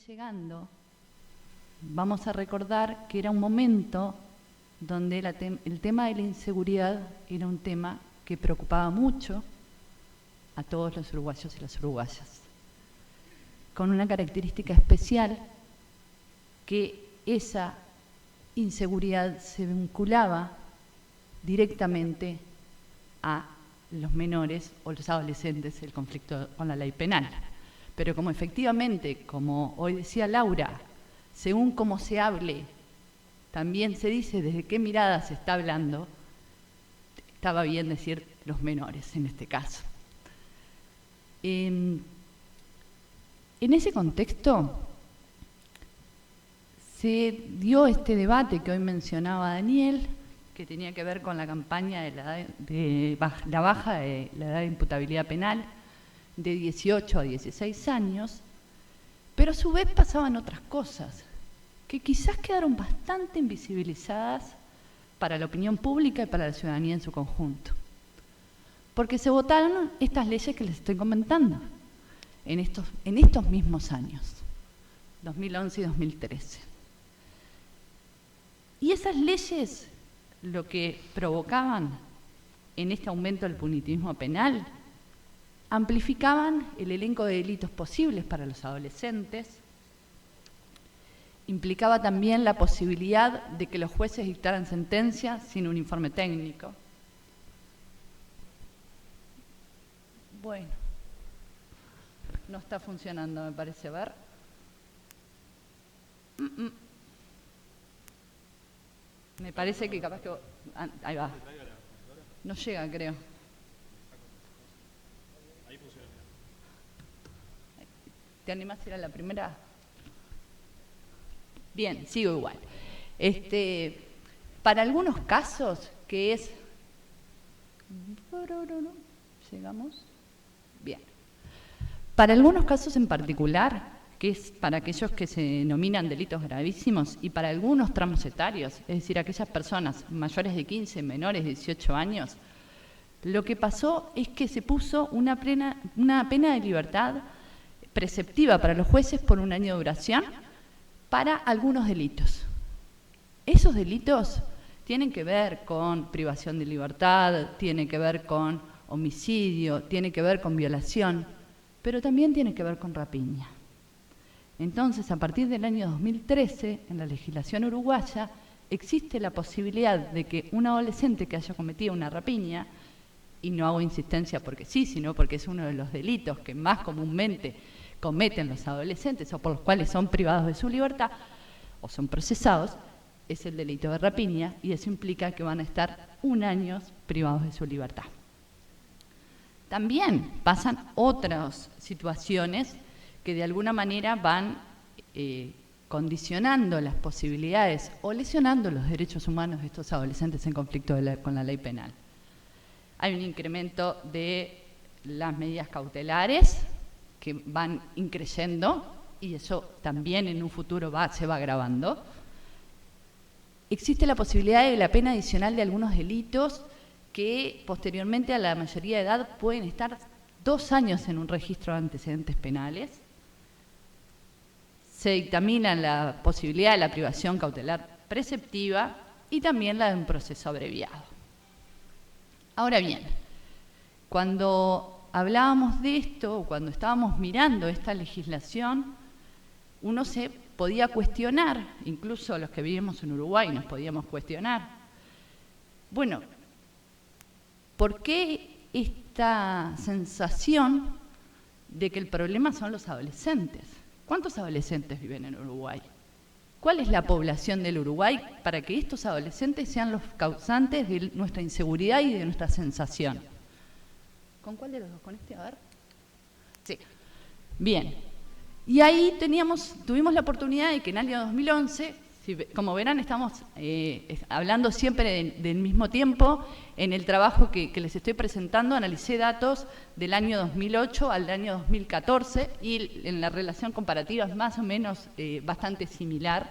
llegando, vamos a recordar que era un momento donde el tema de la inseguridad era un tema que preocupaba mucho a todos los uruguayos y las uruguayas, con una característica especial, que esa inseguridad se vinculaba directamente a los menores o los adolescentes del conflicto con la ley penal. Pero como efectivamente, como hoy decía Laura, según cómo se hable, también se dice desde qué mirada se está hablando, estaba bien decir los menores en este caso. En ese contexto se dio este debate que hoy mencionaba Daniel, que tenía que ver con la campaña de la baja de la edad de imputabilidad penal de 18 a 16 años, pero a su vez pasaban otras cosas que quizás quedaron bastante invisibilizadas para la opinión pública y para la ciudadanía en su conjunto. Porque se votaron estas leyes que les estoy comentando en estos mismos años, 2011 y 2013. Y esas leyes lo que provocaban en este aumento del punitivismo penal, amplificaban el elenco de delitos posibles para los adolescentes, implicaba también la posibilidad de que los jueces dictaran sentencia sin un informe técnico. Bueno, no está funcionando, me parece. A ver. Me parece que capaz que... ahí va. No llega, creo. Ahí funciona. ¿Te animás a ir a la primera? Bien, sigo igual. Para algunos casos, que es... ¿Llegamos? Bien. Para algunos casos en particular, que es para aquellos que se denominan delitos gravísimos y para algunos tramos etarios, es decir, aquellas personas mayores de 15, menores de 18 años, lo que pasó es que se puso una pena de libertad preceptiva para los jueces por 1 año de duración para algunos delitos. Esos delitos tienen que ver con privación de libertad, tienen que ver con homicidio, tienen que ver con violación, pero también tienen que ver con rapiña. Entonces, a partir del año 2013, en la legislación uruguaya, existe la posibilidad de que un adolescente que haya cometido una rapiña, y no hago insistencia porque sí, sino porque es uno de los delitos que más comúnmente cometen los adolescentes o por los cuales son privados de su libertad o son procesados, es el delito de rapiña, y eso implica que van a estar 1 año privados de su libertad. También pasan otras situaciones que de alguna manera van condicionando las posibilidades o lesionando los derechos humanos de estos adolescentes en conflicto con la ley penal. Hay un incremento de las medidas cautelares que van increyendo y eso también en un futuro se va agravando. Existe la posibilidad de la pena adicional de algunos delitos que posteriormente a la mayoría de edad pueden estar 2 años en un registro de antecedentes penales. Se dictamina la posibilidad de la privación cautelar preceptiva y también la de un proceso abreviado. Ahora bien, cuando hablábamos de esto, o cuando estábamos mirando esta legislación, uno se podía cuestionar, incluso los que vivimos en Uruguay nos podíamos cuestionar, bueno, ¿por qué esta sensación de que el problema son los adolescentes? ¿Cuántos adolescentes viven en Uruguay? ¿Cuál es la población del Uruguay para que estos adolescentes sean los causantes de nuestra inseguridad y de nuestra sensación? ¿Con cuál de los dos? ¿Con este? A ver. Sí. Bien. Y ahí tuvimos la oportunidad de que en el año 2011, como verán, estamos hablando siempre del mismo tiempo. En el trabajo que les estoy presentando, analicé datos del año 2008 al año 2014 y en la relación comparativa es más o menos bastante similar.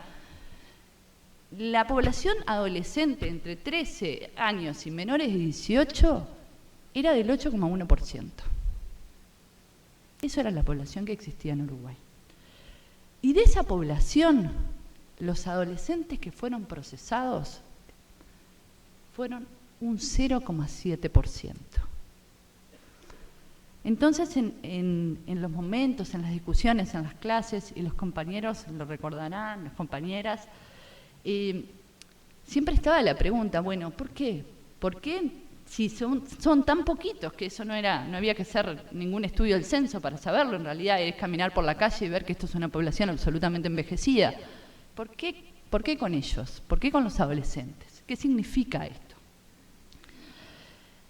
La población adolescente entre 13 años y menores de 18 era del 8,1%. Eso era la población que existía en Uruguay. Y de esa población, los adolescentes que fueron procesados fueron un 0,7%. Entonces, en los momentos, en las discusiones, en las clases, y los compañeros lo recordarán, las compañeras, siempre estaba la pregunta, bueno, ¿por qué? ¿Por qué si son tan poquitos que eso no había que hacer ningún estudio del censo para saberlo? En realidad es caminar por la calle y ver que esto es una población absolutamente envejecida. ¿Por qué con ellos? ¿Por qué con los adolescentes? ¿Qué significa esto?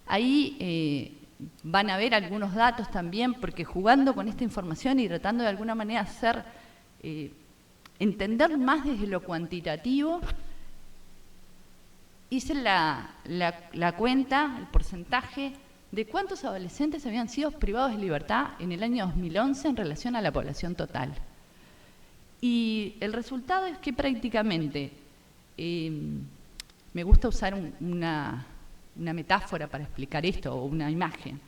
Ahí van a ver algunos datos también, porque jugando con esta información y tratando de alguna manera entender más desde lo cuantitativo, hice la cuenta, el porcentaje de cuántos adolescentes habían sido privados de libertad en el año 2011 en relación a la población total. Y el resultado es que prácticamente, me gusta usar una metáfora para explicar esto, o una imagen.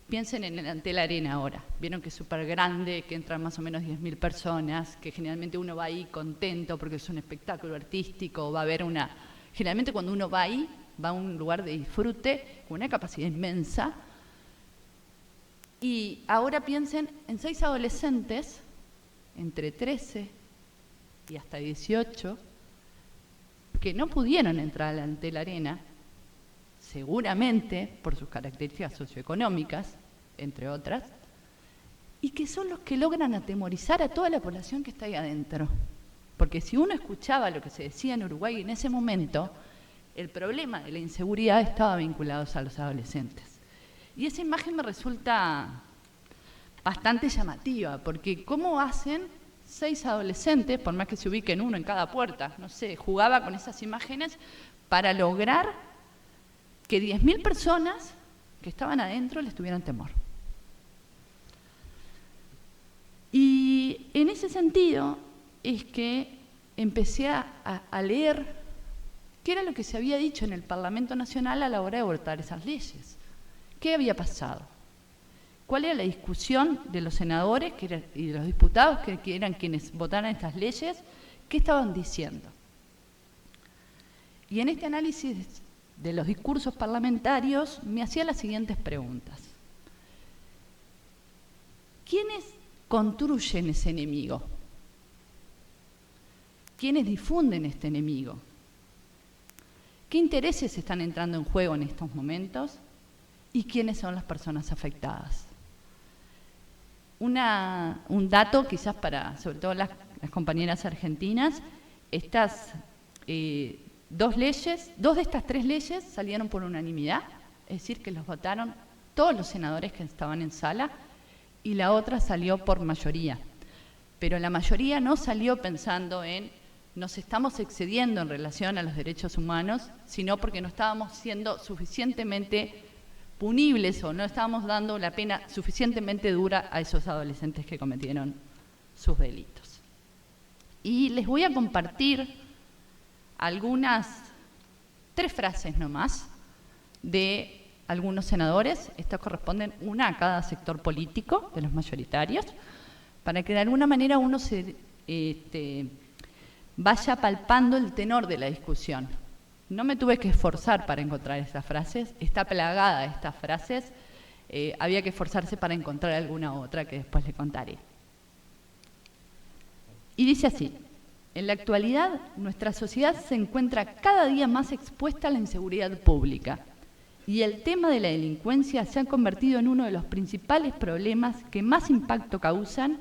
Piensen en el Antel Arena ahora. Vieron que es súper grande, que entran más o menos 10.000 personas, que generalmente uno va ahí contento porque es un espectáculo artístico, va a haber generalmente cuando uno va ahí, va a un lugar de disfrute con una capacidad inmensa. Y ahora piensen en 6 adolescentes, entre 13 y hasta 18, que no pudieron entrar al Antel Arena, seguramente por sus características socioeconómicas, entre otras, y que son los que logran atemorizar a toda la población que está ahí adentro. Porque si uno escuchaba lo que se decía en Uruguay en ese momento, el problema de la inseguridad estaba vinculado a los adolescentes. Y esa imagen me resulta bastante llamativa, porque ¿cómo hacen 6 adolescentes, por más que se ubiquen uno en cada puerta? No sé, jugaba con esas imágenes para lograr que 10.000 personas que estaban adentro les tuvieran temor. Y en ese sentido es que empecé a leer qué era lo que se había dicho en el Parlamento Nacional a la hora de votar esas leyes. ¿Qué había pasado? ¿Cuál era la discusión de los senadores y de los diputados que eran quienes votaran estas leyes? ¿Qué estaban diciendo? Y en este análisis de los discursos parlamentarios me hacía las siguientes preguntas. ¿Quiénes construyen ese enemigo? ¿Quiénes difunden este enemigo? ¿Qué intereses están entrando en juego en estos momentos? ¿Y quiénes son las personas afectadas? Un dato quizás para, sobre todo las compañeras argentinas, estas 2 leyes, 2 de estas 3 leyes salieron por unanimidad, es decir, que los votaron todos los senadores que estaban en sala, y la otra salió por mayoría. Pero la mayoría no salió pensando en nos estamos excediendo en relación a los derechos humanos, sino porque no estábamos siendo suficientemente punibles o no estábamos dando la pena suficientemente dura a esos adolescentes que cometieron sus delitos. Y les voy a compartir algunas 3 frases nomás de algunos senadores. Estas corresponden una a cada sector político de los mayoritarios, para que de alguna manera uno se vaya palpando el tenor de la discusión. No me tuve que esforzar para encontrar estas frases, está plagada de estas frases, había que esforzarse para encontrar alguna otra que después le contaré. Y dice así: en la actualidad, nuestra sociedad se encuentra cada día más expuesta a la inseguridad pública y el tema de la delincuencia se ha convertido en uno de los principales problemas que más impacto causan,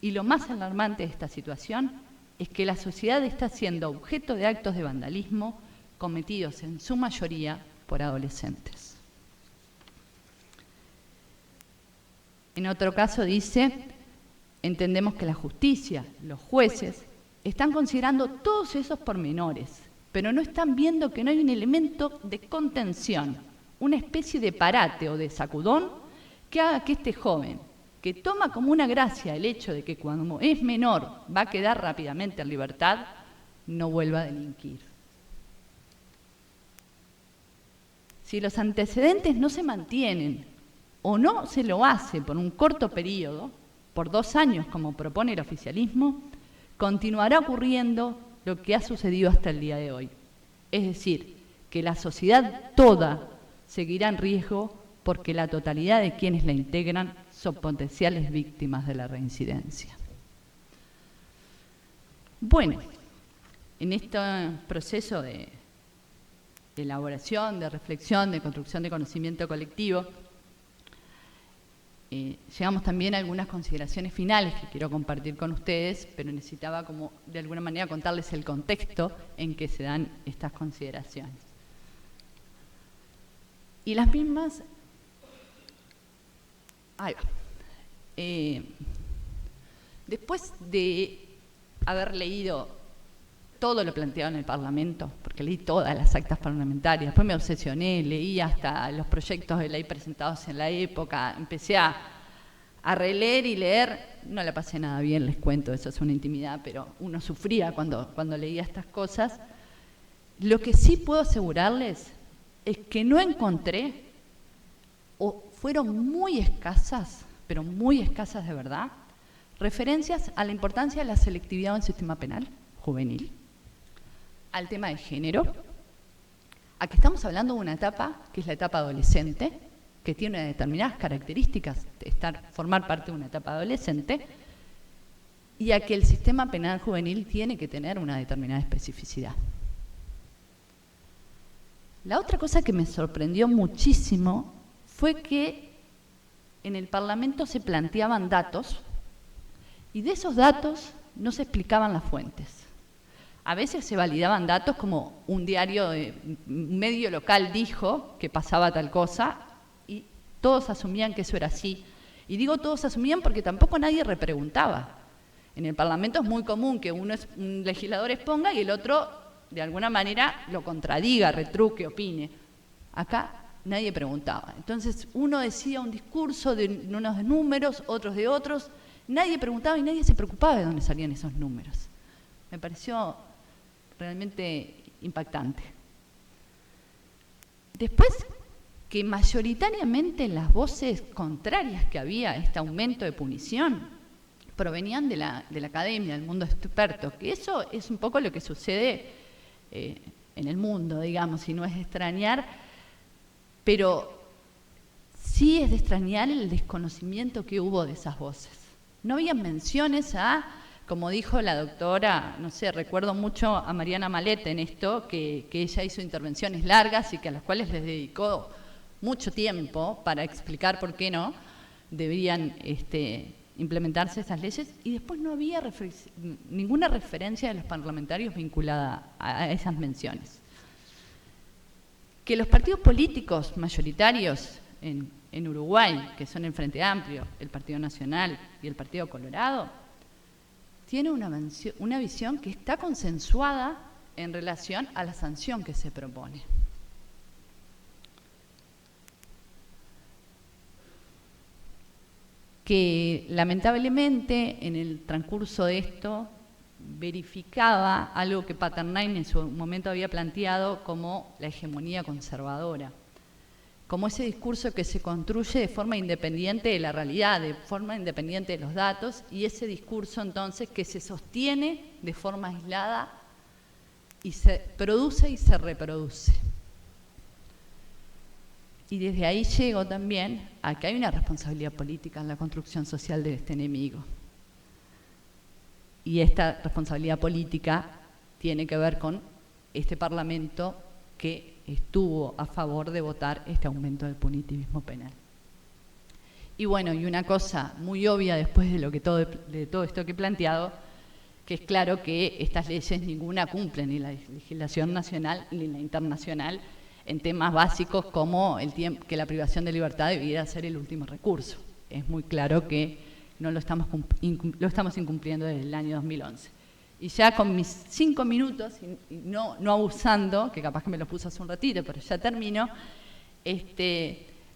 y lo más alarmante de esta situación es que la sociedad está siendo objeto de actos de vandalismo cometidos en su mayoría por adolescentes. En otro caso dice: entendemos que la justicia, los jueces, están considerando todos esos pormenores, pero no están viendo que no hay un elemento de contención, una especie de parate o de sacudón que haga que este joven, que toma como una gracia el hecho de que cuando es menor va a quedar rápidamente en libertad, no vuelva a delinquir. Si los antecedentes no se mantienen o no se lo hace por un corto periodo, por 2 años, como propone el oficialismo, continuará ocurriendo lo que ha sucedido hasta el día de hoy. Es decir, que la sociedad toda seguirá en riesgo porque la totalidad de quienes la integran son potenciales víctimas de la reincidencia. Bueno, en este proceso de elaboración, de reflexión, de construcción de conocimiento colectivo, llegamos también a algunas consideraciones finales que quiero compartir con ustedes, pero necesitaba como de alguna manera contarles el contexto en que se dan estas consideraciones. Y las mismas... Ahí va. Después de haber leído todo lo planteado en el Parlamento, porque leí todas las actas parlamentarias, después me obsesioné, leí hasta los proyectos de ley presentados en la época, empecé a releer y leer, no la pasé nada bien, les cuento, eso es una intimidad, pero uno sufría cuando leía estas cosas. Lo que sí puedo asegurarles es que no encontré, o fueron muy escasas, pero muy escasas de verdad, referencias a la importancia de la selectividad en el sistema penal juvenil, al tema de género, a que estamos hablando de una etapa que es la etapa adolescente, que tiene determinadas características de formar parte de una etapa adolescente, y a que el sistema penal juvenil tiene que tener una determinada especificidad. La otra cosa que me sorprendió muchísimo fue que en el Parlamento se planteaban datos y de esos datos no se explicaban las fuentes. A veces se validaban datos como un medio local dijo que pasaba tal cosa y todos asumían que eso era así. Y digo todos asumían porque tampoco nadie repreguntaba. En el Parlamento es muy común que un legislador exponga y el otro de alguna manera lo contradiga, retruque, opine. Acá nadie preguntaba. Entonces uno decía un discurso de unos números, otros de otros. Nadie preguntaba y nadie se preocupaba de dónde salían esos números. Me pareció realmente impactante. Después, que mayoritariamente las voces contrarias que había a este aumento de punición provenían de la academia, del mundo experto, que eso es un poco lo que sucede en el mundo, digamos, y no es de extrañar, pero sí es de extrañar el desconocimiento que hubo de esas voces. No había menciones a, como dijo la doctora, no sé, recuerdo mucho a Mariana Malete en esto, que ella hizo intervenciones largas y que a las cuales les dedicó mucho tiempo para explicar por qué no deberían implementarse esas leyes, y después no había ninguna referencia de los parlamentarios vinculada a esas menciones. Que los partidos políticos mayoritarios en Uruguay, que son el Frente Amplio, el Partido Nacional y el Partido Colorado, tienen una visión que está consensuada en relación a la sanción que se propone. Que lamentablemente en el transcurso de esto verificaba algo que Paternine en su momento había planteado como la hegemonía conservadora, como ese discurso que se construye de forma independiente de la realidad, de forma independiente de los datos, y ese discurso entonces que se sostiene de forma aislada y se produce y se reproduce. Y desde ahí llego también a que hay una responsabilidad política en la construcción social de este enemigo. Y esta responsabilidad política tiene que ver con este Parlamento que estuvo a favor de votar este aumento del punitivismo penal. Y bueno, y una cosa muy obvia después de todo esto que he planteado, que es claro que estas leyes ninguna cumplen, ni la legislación nacional ni la internacional, en temas básicos como que la privación de libertad debiera ser el último recurso. Es muy claro que no lo estamos incumpliendo desde el año 2011. Y ya con mis 5 minutos, y no abusando, que capaz que me lo puse hace un ratito, pero ya termino,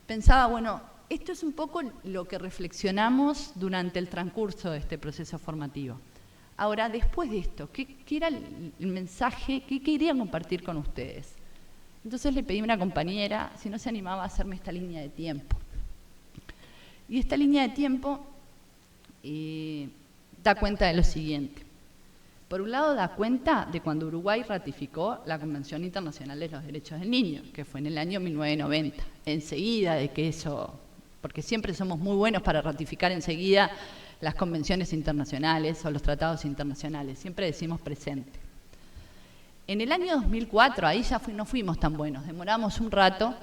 pensaba, bueno, esto es un poco lo que reflexionamos durante el transcurso de este proceso formativo. Ahora, después de esto, ¿qué era el mensaje que quería compartir con ustedes? Entonces le pedí a una compañera si no se animaba a hacerme esta línea de tiempo. Y esta línea de tiempo da cuenta de lo siguiente. Por un lado, da cuenta de cuando Uruguay ratificó la Convención Internacional de los Derechos del Niño, que fue en el año 1990. Enseguida de que eso, porque siempre somos muy buenos para ratificar enseguida las convenciones internacionales o los tratados internacionales, siempre decimos presente. En el año 2004, ahí ya no fuimos tan buenos, demoramos un rato,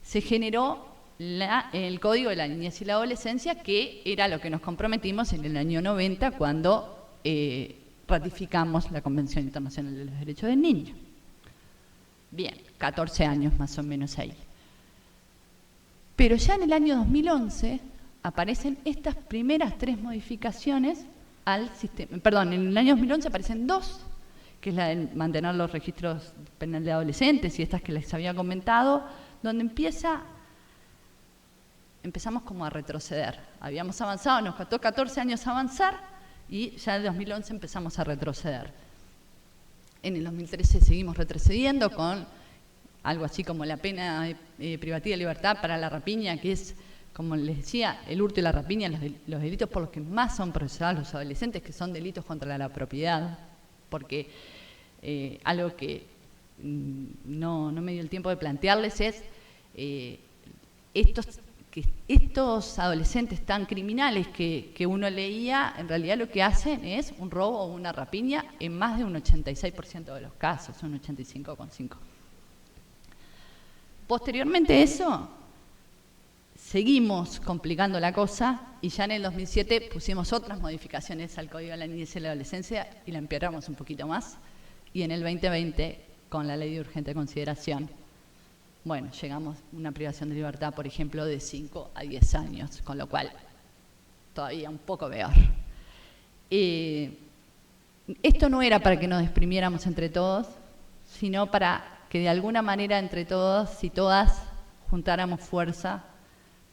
se generó el Código de la Niñez y la Adolescencia, que era lo que nos comprometimos en el año 90 cuando ratificamos la Convención Internacional de los Derechos del Niño. Bien, 14 años más o menos ahí. Pero ya en el año 2011 aparecen estas primeras 3 modificaciones al sistema. Perdón, en el año 2011 aparecen 2, que es la de mantener los registros penales de adolescentes y estas que les había comentado, donde empezamos como a retroceder. Habíamos avanzado, nos costó 14 años avanzar, y ya en el 2011 empezamos a retroceder. En el 2013 seguimos retrocediendo con algo así como la pena privativa de libertad para la rapiña, que es, como les decía, el hurto y la rapiña, los delitos por los que más son procesados los adolescentes, que son delitos contra la propiedad, porque algo que no me dio el tiempo de plantearles es estos adolescentes tan criminales que uno leía, en realidad lo que hacen es un robo o una rapiña en más de un 86% de los casos, un 85,5%. Posteriormente a eso, seguimos complicando la cosa y ya en el 2007 pusimos otras modificaciones al Código de la Niñez y la Adolescencia y la empeoramos un poquito más. Y en el 2020, con la Ley de Urgente Consideración, bueno, llegamos a una privación de libertad, por ejemplo, de 5 a 10 años, con lo cual todavía un poco peor. Esto no era para que nos exprimiéramos entre todos, sino para que de alguna manera entre todos y todas juntáramos fuerza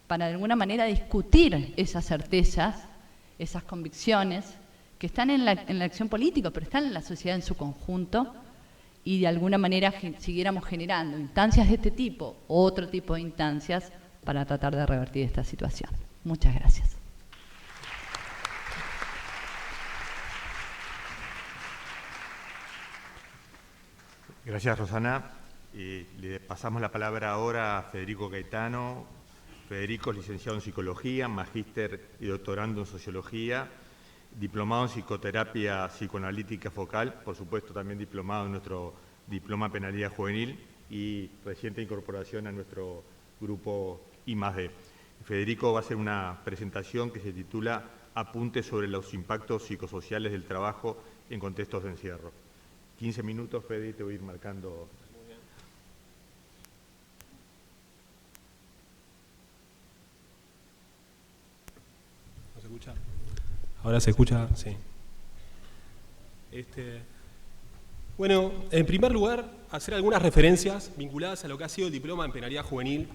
para de alguna manera discutir esas certezas, esas convicciones que están en la acción política, pero están en la sociedad en su conjunto, y de alguna manera siguiéramos generando instancias de este tipo o otro tipo de instancias para tratar de revertir esta situación. Muchas gracias. Gracias, Rosana. Le pasamos la palabra ahora a Federico Gaetano. Federico es licenciado en Psicología, magíster y doctorando en Sociología, diplomado en Psicoterapia Psicoanalítica Focal, por supuesto también diplomado en nuestro Diploma en Penalidad Juvenil y reciente incorporación a nuestro grupo I+D. Federico va a hacer una presentación que se titula Apuntes sobre los impactos psicosociales del trabajo en contextos de encierro. 15 minutos, Fede, te voy a ir marcando. Muy bien. ¿No se escucha? ¿Ahora se escucha? Sí. Bueno, en primer lugar, hacer algunas referencias vinculadas a lo que ha sido el diploma en penalidad juvenil,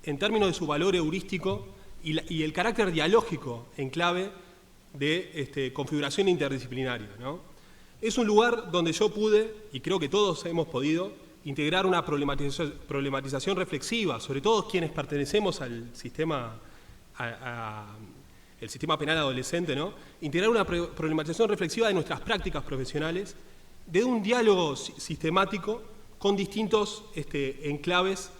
en términos de su valor heurístico y el carácter dialógico en clave de configuración interdisciplinaria, ¿no? Es un lugar donde yo pude, y creo que todos hemos podido, integrar una problematización reflexiva, sobre todo quienes pertenecemos al sistema, el sistema penal adolescente, ¿no? Integrar una problematización reflexiva de nuestras prácticas profesionales, de un diálogo sistemático con distintos enclaves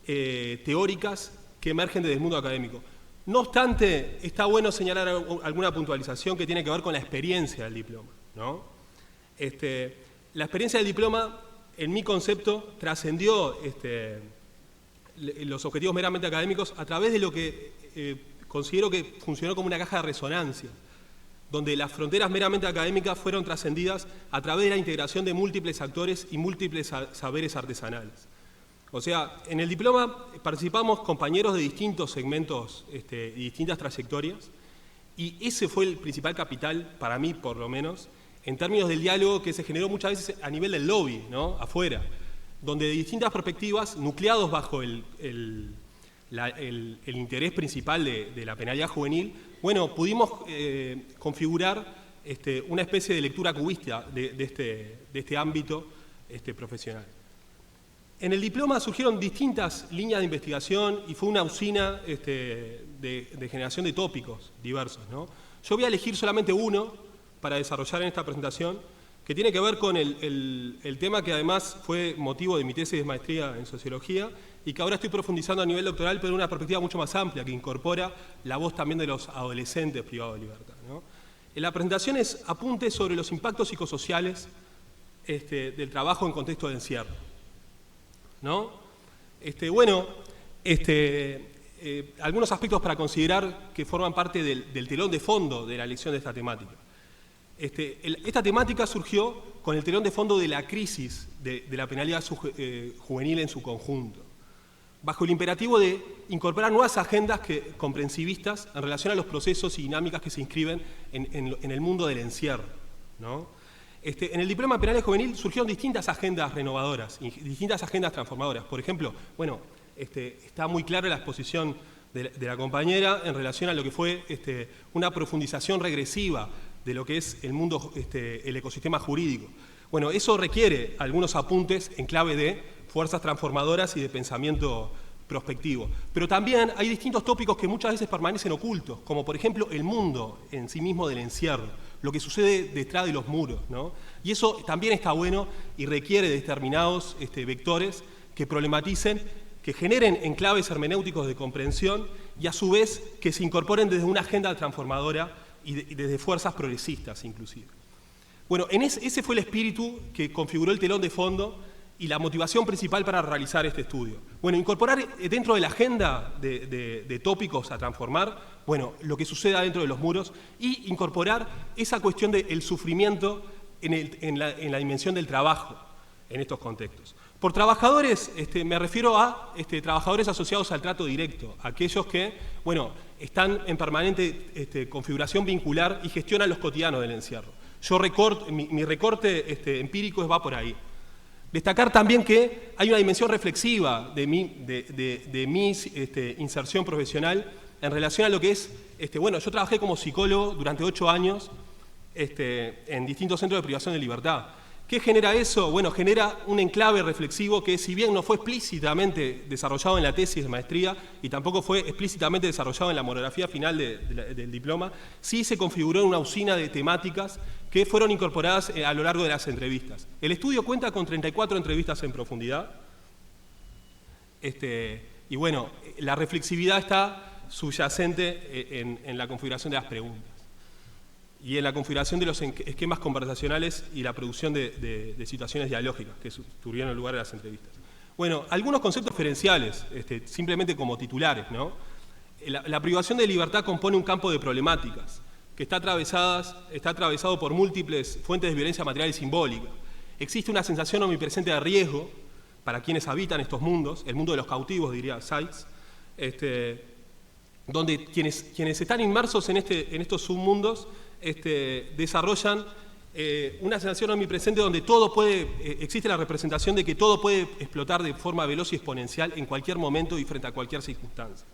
teóricas que emergen desde el mundo académico. No obstante, está bueno señalar alguna puntualización que tiene que ver con la experiencia del diploma, ¿no? La experiencia del diploma, en mi concepto, trascendió los objetivos meramente académicos a través de lo que considero que funcionó como una caja de resonancia, donde las fronteras meramente académicas fueron trascendidas a través de la integración de múltiples actores y múltiples saberes artesanales. O sea, en el diploma participamos compañeros de distintos segmentos y distintas trayectorias, y ese fue el principal capital, para mí por lo menos, en términos del diálogo que se generó muchas veces a nivel del lobby, ¿no? Afuera, donde de distintas perspectivas, nucleados bajo el interés principal de la penalidad juvenil, bueno, pudimos configurar una especie de lectura cubista de este ámbito profesional. En el diploma surgieron distintas líneas de investigación y fue una usina de generación de tópicos diversos, ¿no? Yo voy a elegir solamente uno para desarrollar en esta presentación, que tiene que ver con el tema que además fue motivo de mi tesis de maestría en sociología y que ahora estoy profundizando a nivel doctoral, pero en una perspectiva mucho más amplia, que incorpora la voz también de los adolescentes privados de libertad, ¿no? En la presentación es apuntes sobre los impactos psicosociales del trabajo en contexto de encierro, ¿no? Algunos aspectos para considerar que forman parte del telón de fondo de la elección de esta temática. Esta temática surgió con el telón de fondo de la crisis de la penalidad juvenil en su conjunto, bajo el imperativo de incorporar nuevas agendas comprensivistas en relación a los procesos y dinámicas que se inscriben en el mundo del encierro, ¿no? En el diploma penal juvenil surgieron distintas agendas renovadoras y distintas agendas transformadoras. Por ejemplo, bueno, está muy clara la exposición de la compañera en relación a lo que fue una profundización regresiva de lo que es el mundo, el ecosistema jurídico. Bueno, eso requiere algunos apuntes en clave de fuerzas transformadoras y de pensamiento prospectivo. Pero también hay distintos tópicos que muchas veces permanecen ocultos, como por ejemplo el mundo en sí mismo del encierro, lo que sucede detrás de los muros, ¿no? Y eso también está bueno y requiere determinados vectores que problematicen, que generen enclaves hermenéuticos de comprensión y a su vez que se incorporen desde una agenda transformadora y desde fuerzas progresistas inclusive. Bueno, ese fue el espíritu que configuró el telón de fondo y la motivación principal para realizar este estudio. Bueno, incorporar dentro de la agenda de tópicos a transformar, bueno, lo que suceda dentro de los muros y incorporar esa cuestión del sufrimiento en la dimensión del trabajo en estos contextos. Por trabajadores me refiero a trabajadores asociados al trato directo, aquellos que, bueno, están en permanente configuración vincular y gestionan los cotidianos del encierro. Mi recorte empírico va por ahí. Destacar también que hay una dimensión reflexiva de mi inserción profesional en relación a lo que es, bueno, yo trabajé como psicólogo durante 8 años en distintos centros de privación de libertad. ¿Qué genera eso? Bueno, genera un enclave reflexivo que si bien no fue explícitamente desarrollado en la tesis de maestría y tampoco fue explícitamente desarrollado en la monografía final del diploma, sí se configuró en una usina de temáticas que fueron incorporadas a lo largo de las entrevistas. El estudio cuenta con 34 entrevistas en profundidad y bueno, la reflexividad está subyacente en la configuración de las preguntas y en la configuración de los esquemas conversacionales y la producción de situaciones dialógicas que tuvieron lugar en las entrevistas. Bueno, algunos conceptos diferenciales, simplemente como titulares, ¿no? La privación de libertad compone un campo de problemáticas que está atravesado por múltiples fuentes de violencia material y simbólica. Existe una sensación omnipresente de riesgo para quienes habitan estos mundos, el mundo de los cautivos, diría Sykes, donde quienes están inmersos en estos submundos desarrollan una sensación omnipresente donde existe la representación de que todo puede explotar de forma veloz y exponencial en cualquier momento y frente a cualquier circunstancia.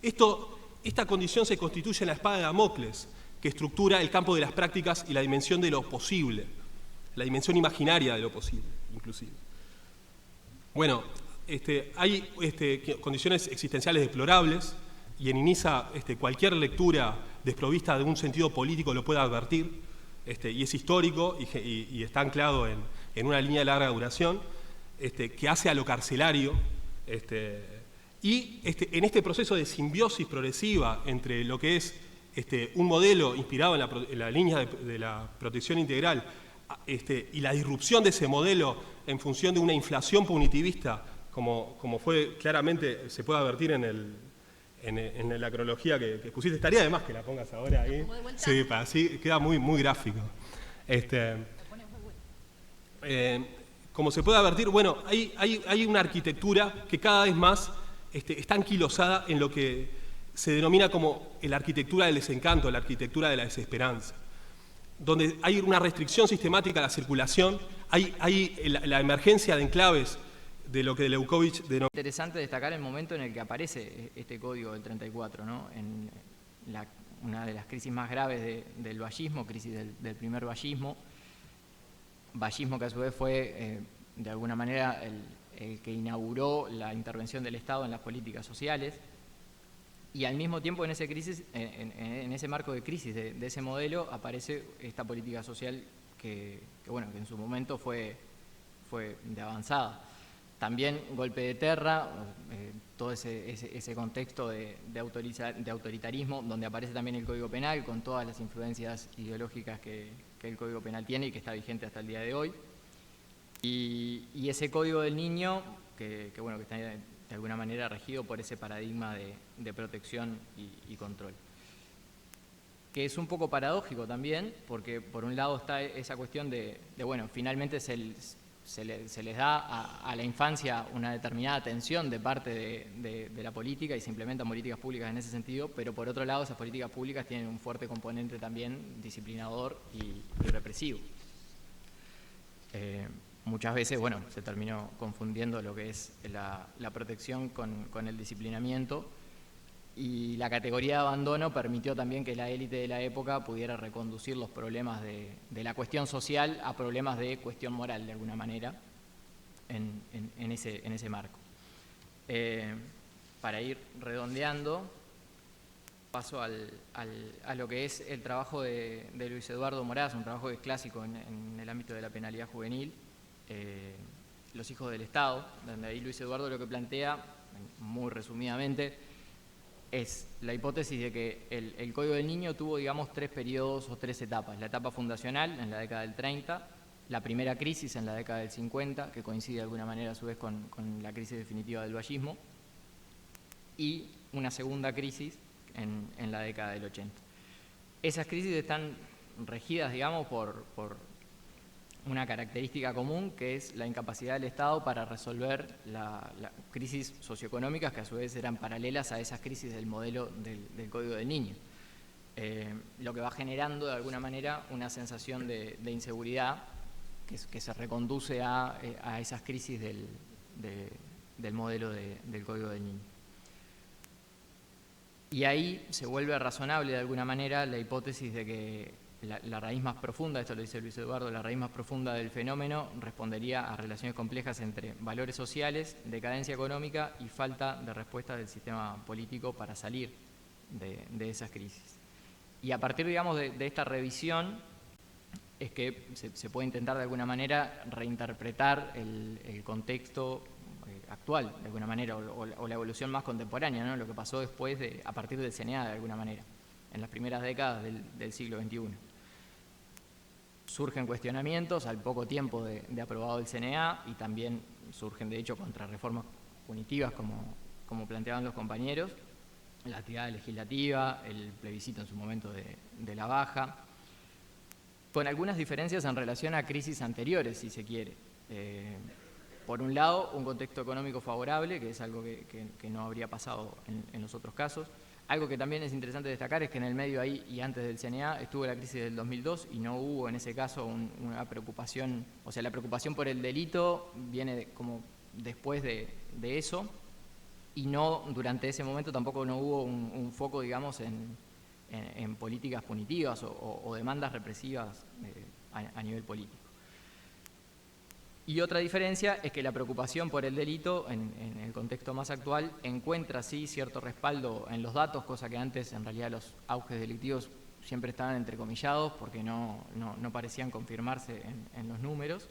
Esta condición se constituye en la espada de Damocles, que estructura el campo de las prácticas y la dimensión de lo posible, la dimensión imaginaria de lo posible, inclusive. Bueno, hay condiciones existenciales deplorables, y en INISA cualquier lectura desprovista de un sentido político lo puede advertir, y es histórico y está anclado en una línea de larga duración, que hace a lo carcelario, y en este proceso de simbiosis progresiva entre lo que es un modelo inspirado en la línea de la protección integral y la disrupción de ese modelo en función de una inflación punitivista, como fue claramente, se puede advertir en la cronología que pusiste. Estaría de más que la pongas ahora ahí. Sí, así queda muy, muy gráfico. Como se puede advertir, bueno, hay una arquitectura que cada vez más está anquilosada en lo que se denomina como la arquitectura del desencanto, la arquitectura de la desesperanza, donde hay una restricción sistemática a la circulación, hay la emergencia de enclaves de lo que Leukovich denomina. Interesante destacar el momento en el que aparece este código del 34, ¿no? En una de las crisis más graves del vallismo, crisis del primer vallismo que a su vez fue de alguna manera el que inauguró la intervención del Estado en las políticas sociales. Y al mismo tiempo en ese marco de crisis de ese modelo aparece esta política social que en su momento fue de avanzada. También golpe de terra, todo ese contexto de autoritarismo, donde aparece también el Código Penal con todas las influencias ideológicas que el Código Penal tiene y que está vigente hasta el día de hoy. Y ese Código del Niño que está de alguna manera regido por ese paradigma de protección y control. Que es un poco paradójico también, porque por un lado está esa cuestión de finalmente se les da a la infancia una determinada atención de parte de la política y se implementan políticas públicas en ese sentido, pero por otro lado esas políticas públicas tienen un fuerte componente también disciplinador y represivo. Muchas veces, se terminó confundiendo lo que es la protección con el disciplinamiento, y la categoría de abandono permitió también que la élite de la época pudiera reconducir los problemas de la cuestión social a problemas de cuestión moral, de alguna manera, en ese marco. Para ir redondeando, paso a lo que es el trabajo de Luis Eduardo Moraz, un trabajo que es clásico en el ámbito de la penalidad juvenil, Los hijos del Estado, donde ahí Luis Eduardo lo que plantea, muy resumidamente, es la hipótesis de que el Código del Niño tuvo, digamos, 3 periodos o 3 etapas. La etapa fundacional, en la década del 30, la primera crisis en la década del 50, que coincide de alguna manera a su vez con la crisis definitiva del vallismo, y una segunda crisis en la década del 80. Esas crisis están regidas, digamos, por una característica común, que es la incapacidad del Estado para resolver las crisis socioeconómicas, que a su vez eran paralelas a esas crisis del modelo del Código del Niño. Lo que va generando de alguna manera una sensación de inseguridad que se reconduce a esas crisis del modelo del Código del Niño. Y ahí se vuelve razonable de alguna manera la hipótesis de que la raíz más profunda, esto lo dice Luis Eduardo, la raíz más profunda del fenómeno respondería a relaciones complejas entre valores sociales, decadencia económica y falta de respuesta del sistema político para salir de esas crisis. Y a partir, digamos, de esta revisión es que se puede intentar de alguna manera reinterpretar el contexto actual, de alguna manera, o la evolución más contemporánea, ¿no? Lo que pasó después, a partir del CNA, de alguna manera, en las primeras décadas del siglo XXI. Surgen cuestionamientos al poco tiempo de aprobado el CNA, y también surgen, de hecho, contrarreformas punitivas, como planteaban los compañeros, la actividad legislativa, el plebiscito en su momento de la baja, con algunas diferencias en relación a crisis anteriores, si se quiere. Por un lado, un contexto económico favorable, que es algo que no habría pasado en los otros casos. Algo que también es interesante destacar es que en el medio ahí y antes del CNA estuvo la crisis del 2002 y no hubo en ese caso una preocupación, o sea, la preocupación por el delito viene como después de eso, y no durante ese momento tampoco no hubo un foco, digamos, en políticas punitivas o demandas represivas a nivel político. Y otra diferencia es que la preocupación por el delito, en el contexto más actual, encuentra sí cierto respaldo en los datos, cosa que antes en realidad los auges delictivos siempre estaban entrecomillados porque no parecían confirmarse en los números.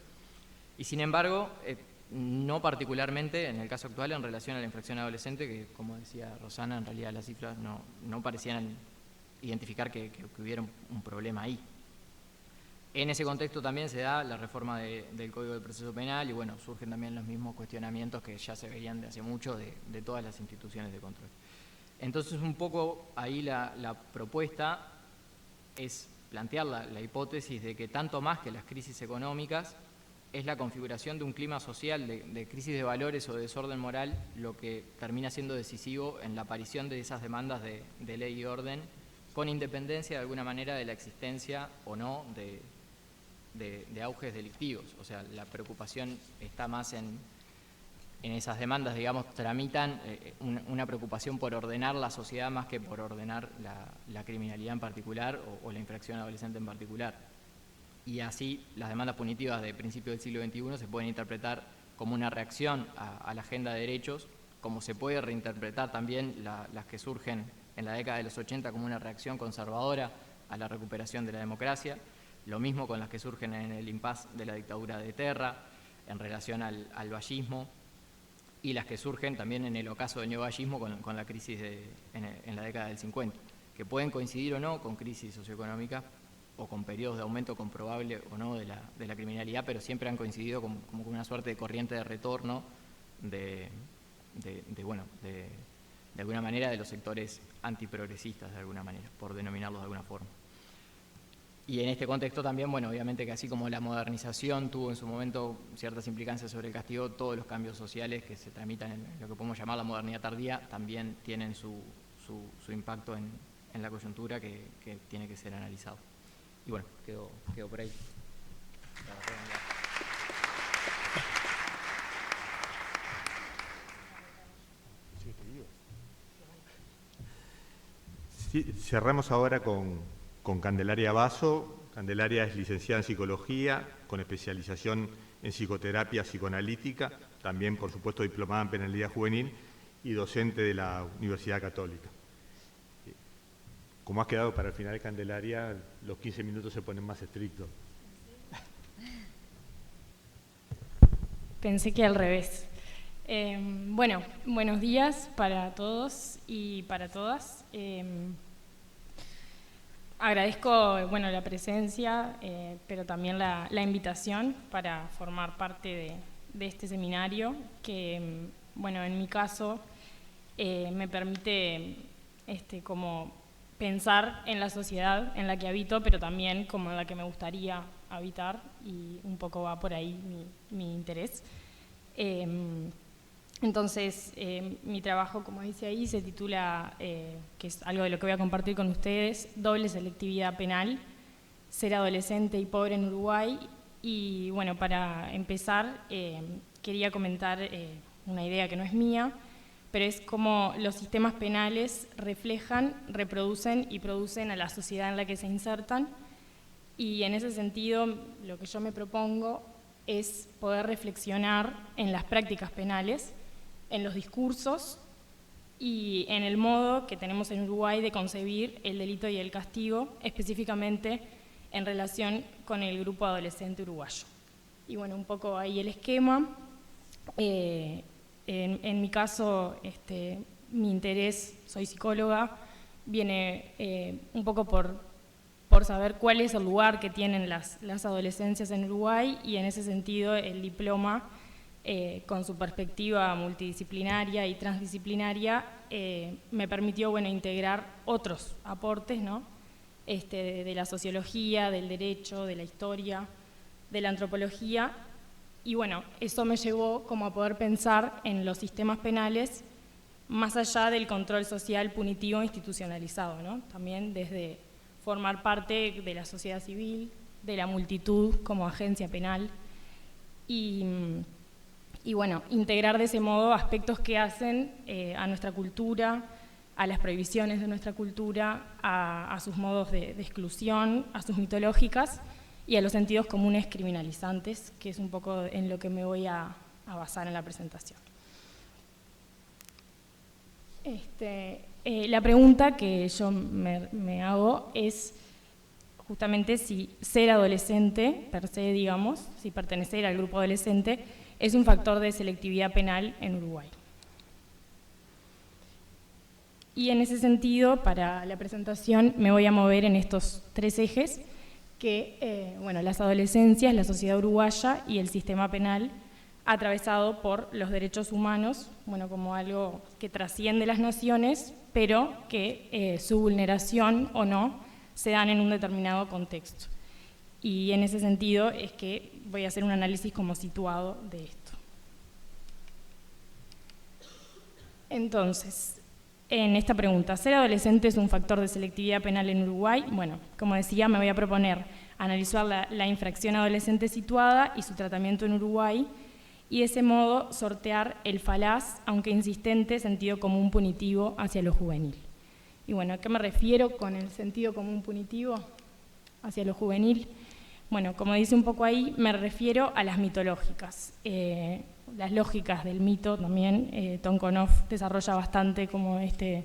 Y sin embargo, no particularmente en el caso actual en relación a la infracción adolescente, que como decía Rosana, en realidad las cifras no parecían identificar que hubiera un problema ahí. En ese contexto también se da la reforma del Código de Proceso Penal y surgen también los mismos cuestionamientos que ya se veían de hace mucho de todas las instituciones de control. Entonces un poco ahí la propuesta es plantear la hipótesis de que tanto más que las crisis económicas es la configuración de un clima social de crisis de valores o de desorden moral lo que termina siendo decisivo en la aparición de esas demandas de ley y orden, con independencia de alguna manera de la existencia o no de auges delictivos. O sea, la preocupación está más en esas demandas, digamos, tramitan una preocupación por ordenar la sociedad más que por ordenar la criminalidad en particular o la infracción adolescente en particular. Y así las demandas punitivas de principios del siglo XXI se pueden interpretar como una reacción a la agenda de derechos, como se puede reinterpretar también las que surgen en la década de los 80 como una reacción conservadora a la recuperación de la democracia, lo mismo con las que surgen en el impasse de la dictadura de Terra, en relación al vallismo, y las que surgen también en el ocaso del neovallismo con la crisis en la década del 50, que pueden coincidir o no con crisis socioeconómicas o con periodos de aumento comprobable o no de la criminalidad, pero siempre han coincidido como con una suerte de corriente de retorno de alguna manera de los sectores antiprogresistas, de alguna manera, por denominarlos de alguna forma. Y en este contexto también, bueno, obviamente que así como la modernización tuvo en su momento ciertas implicancias sobre el castigo, todos los cambios sociales que se tramitan en lo que podemos llamar la modernidad tardía también tienen su impacto en la coyuntura que tiene que ser analizado. Y bueno, quedo por ahí. Sí, cerramos ahora con Candelaria Basso. Candelaria es licenciada en Psicología, con especialización en Psicoterapia Psicoanalítica, también, por supuesto, diplomada en Penalidad Juvenil y docente de la Universidad Católica. Como has quedado para el final, Candelaria, los 15 minutos se ponen más estrictos. Pensé que al revés. Bueno, buenos días para todos y para todas. Agradezco la presencia, pero también la invitación para formar parte de este seminario que, en mi caso, me permite como pensar en la sociedad en la que habito, pero también como en la que me gustaría habitar, y un poco va por ahí mi interés. Entonces, mi trabajo, como dice ahí, se titula, que es algo de lo que voy a compartir con ustedes, Doble selectividad penal, ser adolescente y pobre en Uruguay. Y bueno, para empezar, quería comentar una idea que no es mía, pero es cómo los sistemas penales reflejan, reproducen y producen a la sociedad en la que se insertan. Y en ese sentido, lo que yo me propongo es poder reflexionar en las prácticas penales, en los discursos y en el modo que tenemos en Uruguay de concebir el delito y el castigo, específicamente en relación con el grupo adolescente uruguayo. Y bueno, un poco ahí el esquema. En mi caso, mi interés, soy psicóloga, viene un poco por saber cuál es el lugar que tienen las adolescencias en Uruguay, y en ese sentido el diploma, con su perspectiva multidisciplinaria y transdisciplinaria, me permitió integrar otros aportes, ¿no? De la sociología, del derecho, de la historia, de la antropología, y eso me llevó como a poder pensar en los sistemas penales más allá del control social punitivo institucionalizado, ¿no? También desde formar parte de la sociedad civil, de la multitud como agencia penal, y integrar de ese modo aspectos que hacen a nuestra cultura, a las prohibiciones de nuestra cultura, a sus modos de exclusión, a sus mitológicas y a los sentidos comunes criminalizantes, que es un poco en lo que me voy a basar en la presentación. La pregunta que yo me hago es justamente si ser adolescente, per se, digamos, si pertenecer al grupo adolescente, es un factor de selectividad penal en Uruguay. Y en ese sentido, para la presentación, me voy a mover en estos tres ejes, que, las adolescencias, la sociedad uruguaya y el sistema penal, atravesado por los derechos humanos, como algo que trasciende las naciones, pero que su vulneración o no se dan en un determinado contexto. Y en ese sentido es que voy a hacer un análisis como situado de esto. Entonces, en esta pregunta, ¿ser adolescente es un factor de selectividad penal en Uruguay? Bueno, como decía, me voy a proponer analizar la infracción adolescente situada y su tratamiento en Uruguay, y de ese modo sortear el falaz, aunque insistente, sentido común punitivo hacia lo juvenil. Y ¿a qué me refiero con el sentido común punitivo hacia lo juvenil? Como dice un poco ahí, me refiero a las mitológicas. las lógicas del mito también. Tonkonov desarrolla bastante como este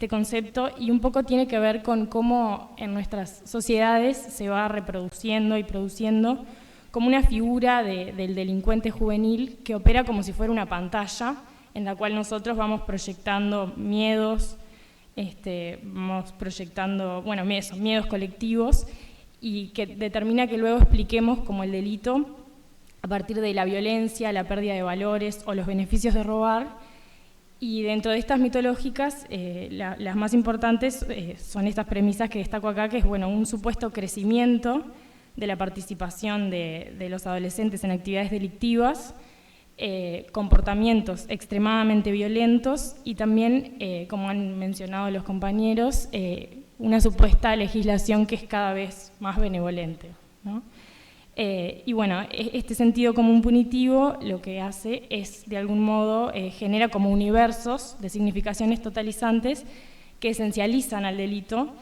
concepto, y un poco tiene que ver con cómo en nuestras sociedades se va reproduciendo y produciendo como una figura del delincuente juvenil que opera como si fuera una pantalla en la cual nosotros vamos proyectando miedos, vamos proyectando, bueno, miedos colectivos, y que determina que luego expliquemos como el delito a partir de la violencia, la pérdida de valores o los beneficios de robar. Y dentro de estas mitológicas, las más importantes son estas premisas que destaco acá, que es bueno, un supuesto crecimiento de la participación de los adolescentes en actividades delictivas, comportamientos extremadamente violentos y también, como han mencionado los compañeros, una supuesta legislación que es cada vez más benevolente, ¿no? Y bueno, este sentido común punitivo lo que hace es, de algún modo, genera como universos de significaciones totalizantes que esencializan al delito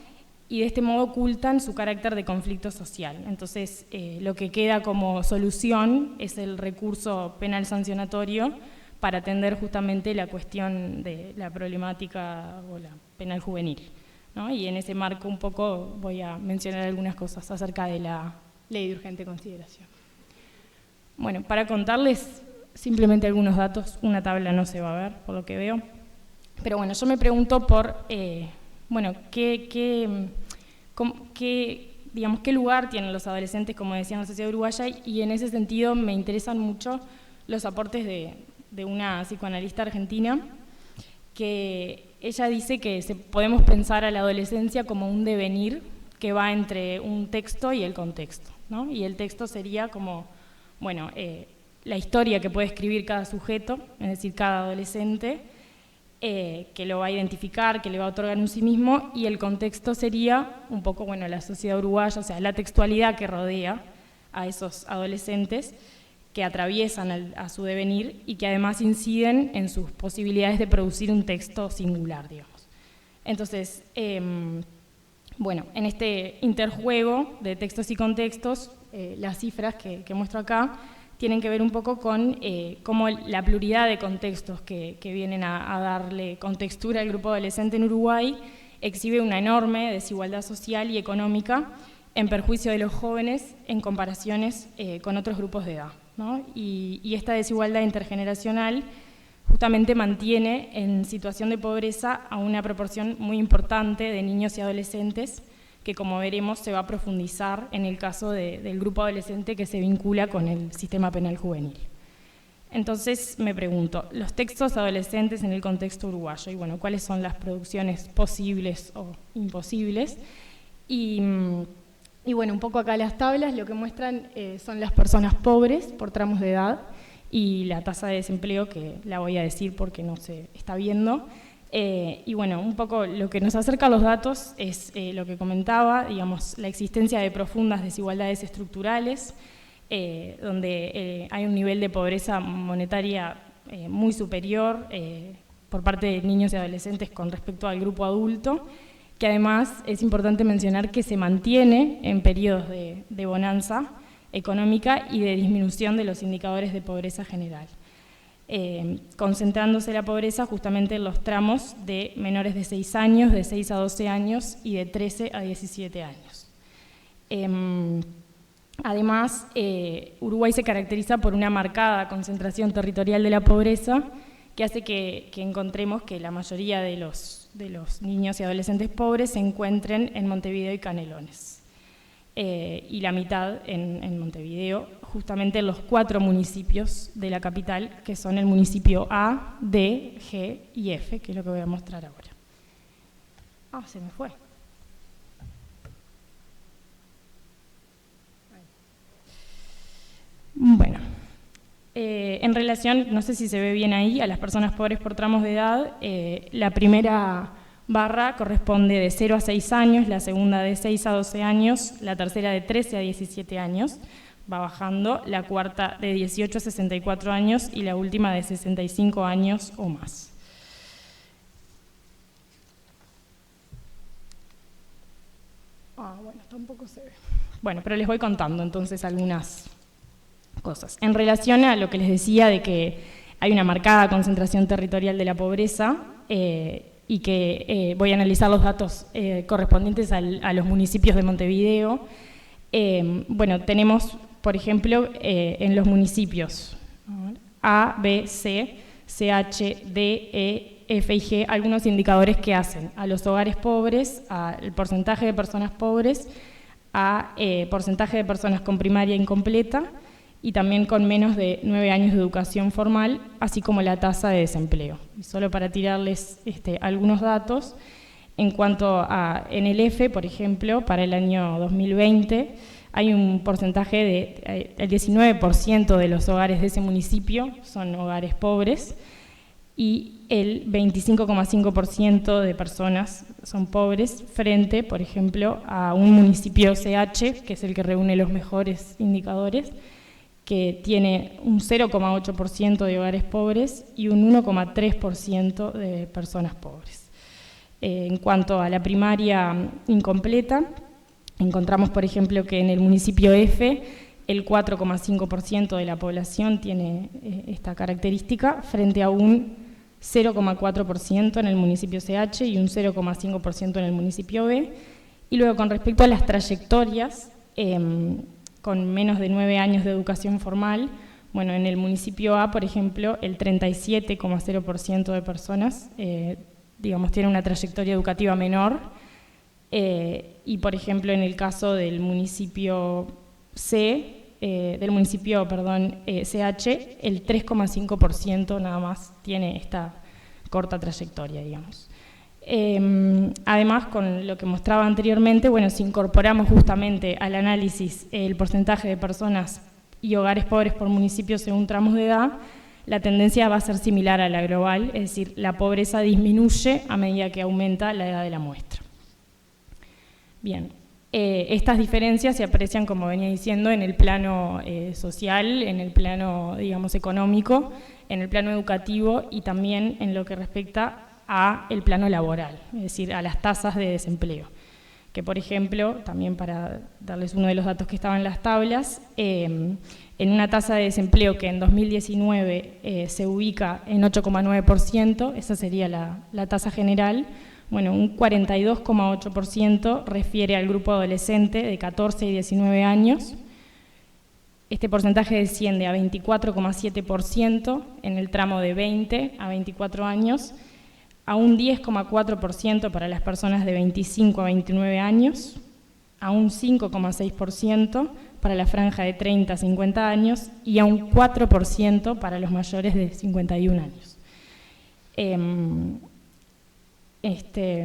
y de este modo ocultan su carácter de conflicto social. Entonces, lo que queda como solución es el recurso penal sancionatorio para atender justamente la cuestión de la problemática o la penal juvenil, ¿no? Y en ese marco un poco voy a mencionar algunas cosas acerca de la ley de urgente consideración. Bueno, para contarles simplemente algunos datos, una tabla no se va a ver, por lo que veo, pero bueno, yo me pregunto por, bueno, ¿qué lugar tienen los adolescentes, como decía en la sociedad uruguaya? Y en ese sentido me interesan mucho los aportes de una psicoanalista argentina, que ella dice que podemos pensar a la adolescencia como un devenir que va entre un texto y el contexto, ¿no? Y el texto sería como, bueno, la historia que puede escribir cada sujeto, es decir, cada adolescente, que lo va a identificar, que le va a otorgar un sí mismo, y el contexto sería un poco, bueno, la sociedad uruguaya, o sea, la textualidad que rodea a esos adolescentes que atraviesan a su devenir y que además inciden en sus posibilidades de producir un texto singular, digamos. Entonces, bueno, en este interjuego de textos y contextos, las cifras que muestro acá tienen que ver un poco con cómo la pluralidad de contextos que vienen a darle contextura al grupo adolescente en Uruguay exhibe una enorme desigualdad social y económica en perjuicio de los jóvenes en comparaciones con otros grupos de edad, ¿no? Y esta desigualdad intergeneracional justamente mantiene en situación de pobreza a una proporción muy importante de niños y adolescentes que, como veremos, se va a profundizar en el caso del grupo adolescente que se vincula con el sistema penal juvenil. Entonces me pregunto, los textos adolescentes en el contexto uruguayo, y bueno, ¿cuáles son las producciones posibles o imposibles? Y bueno, un poco acá las tablas lo que muestran son las personas pobres por tramos de edad y la tasa de desempleo, que la voy a decir porque no se está viendo. Y bueno, un poco lo que nos acerca a los datos es lo que comentaba, digamos, la existencia de profundas desigualdades estructurales, donde hay un nivel de pobreza monetaria muy superior por parte de niños y adolescentes con respecto al grupo adulto, que además es importante mencionar que se mantiene en periodos de bonanza económica y de disminución de los indicadores de pobreza general. Concentrándose la pobreza justamente en los tramos de menores de 6 años, de 6 a 12 años y de 13 a 17 años. Además, Uruguay se caracteriza por una marcada concentración territorial de la pobreza que hace que encontremos que la mayoría de los niños y adolescentes pobres se encuentren en Montevideo y Canelones. Y la mitad en Montevideo, justamente en los 4 municipios de la capital, que son el municipio A, D, G y F, que es lo que voy a mostrar ahora. Ah, se me fue. Bueno, en relación, no sé si se ve bien ahí, a las personas pobres por tramos de edad, la primera barra corresponde de 0 a 6 años, la segunda de 6 a 12 años, la tercera de 13 a 17 años, va bajando, la cuarta de 18 a 64 años y la última de 65 años o más. Bueno, tampoco se ve. Bueno, pero les voy contando entonces algunas cosas. En relación a lo que les decía de que hay una marcada concentración territorial de la pobreza, y que voy a analizar los datos correspondientes a los municipios de Montevideo. Bueno, tenemos, por ejemplo, en los municipios A, B, C, CH, D, E, F y G, algunos indicadores que hacen a los hogares pobres, al porcentaje de personas pobres, a porcentaje de personas con primaria incompleta y también con menos de 9 años de educación formal, así como la tasa de desempleo. Y solo para tirarles algunos datos, en cuanto a en el F, por ejemplo, para el año 2020, hay un porcentaje de el 19% de los hogares de ese municipio son hogares pobres y el 25,5% de personas son pobres frente, por ejemplo, a un municipio CH, que es el que reúne los mejores indicadores, que tiene un 0,8% de hogares pobres y un 1,3% de personas pobres. En cuanto a la primaria incompleta, encontramos, por ejemplo, que en el municipio F el 4,5% de la población tiene esta característica, frente a un 0,4% en el municipio CH y un 0,5% en el municipio B. Y luego, con respecto a las trayectorias, con menos de 9 años de educación formal, bueno, en el municipio A, por ejemplo, el 37,0% de personas, digamos, tiene una trayectoria educativa menor, y, por ejemplo, en el caso del municipio C, CH, el 3,5% nada más tiene esta corta trayectoria, digamos. Además, con lo que mostraba anteriormente, bueno, si incorporamos justamente al análisis el porcentaje de personas y hogares pobres por municipio según tramos de edad, la tendencia va a ser similar a la global, es decir, la pobreza disminuye a medida que aumenta la edad de la muestra. Bien, estas diferencias se aprecian, como venía diciendo, en el plano social, en el plano, digamos, económico, en el plano educativo y también en lo que respecta a el plano laboral, es decir, a las tasas de desempleo. Que, por ejemplo, también para darles uno de los datos que estaban en las tablas, en una tasa de desempleo que en 2019 se ubica en 8,9%, esa sería la tasa general, bueno, un 42,8% refiere al grupo adolescente de 14 y 19 años. Este porcentaje desciende a 24,7% en el tramo de 20 a 24 años, a un 10,4% para las personas de 25 a 29 años, a un 5,6% para la franja de 30 a 50 años y a un 4% para los mayores de 51 años.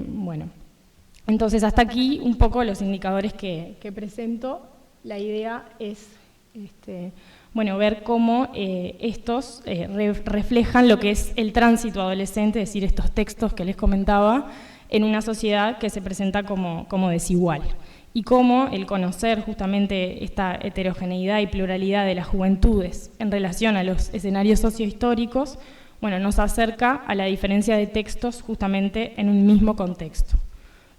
Bueno, entonces hasta aquí un poco los indicadores que presento. La idea es bueno, ver cómo estos reflejan lo que es el tránsito adolescente, es decir, estos textos que les comentaba, en una sociedad que se presenta como desigual. Y cómo el conocer justamente esta heterogeneidad y pluralidad de las juventudes en relación a los escenarios sociohistóricos, bueno, nos acerca a la diferencia de textos justamente en un mismo contexto,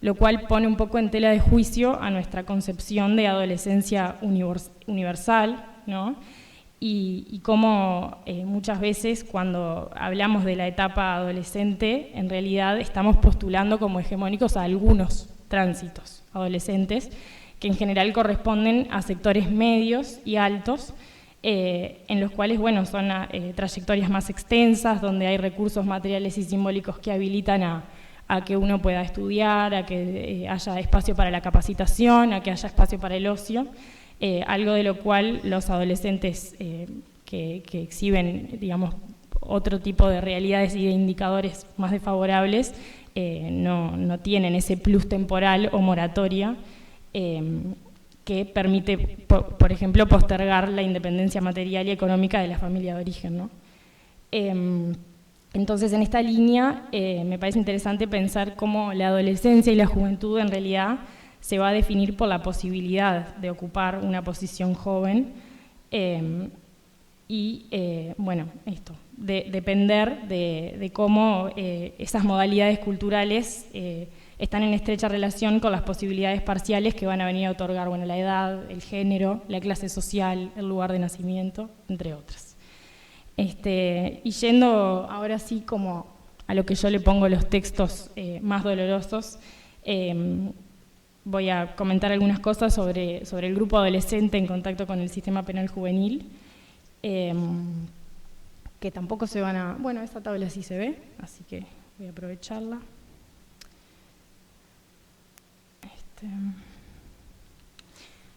lo cual pone un poco en tela de juicio a nuestra concepción de adolescencia universal, ¿no? Y cómo muchas veces cuando hablamos de la etapa adolescente, en realidad estamos postulando como hegemónicos a algunos tránsitos adolescentes que en general corresponden a sectores medios y altos, en los cuales, bueno, son trayectorias más extensas, donde hay recursos materiales y simbólicos que habilitan a que uno pueda estudiar, a que haya espacio para la capacitación, a que haya espacio para el ocio, algo de lo cual los adolescentes que exhiben, digamos, otro tipo de realidades y de indicadores más desfavorables, no tienen ese plus temporal o moratoria que permite, por ejemplo, postergar la independencia material y económica de la familia de origen, ¿no? Entonces, en esta línea, me parece interesante pensar cómo la adolescencia y la juventud en realidad se va a definir por la posibilidad de ocupar una posición joven bueno, esto, de depender de cómo esas modalidades culturales están en estrecha relación con las posibilidades parciales que van a venir a otorgar, bueno, la edad, el género, la clase social, el lugar de nacimiento, entre otras. Y yendo ahora sí como a lo que yo le pongo los textos más dolorosos, voy a comentar algunas cosas sobre el grupo adolescente en contacto con el sistema penal juvenil, que tampoco se van a... Bueno, esta tabla sí se ve, así que voy a aprovecharla.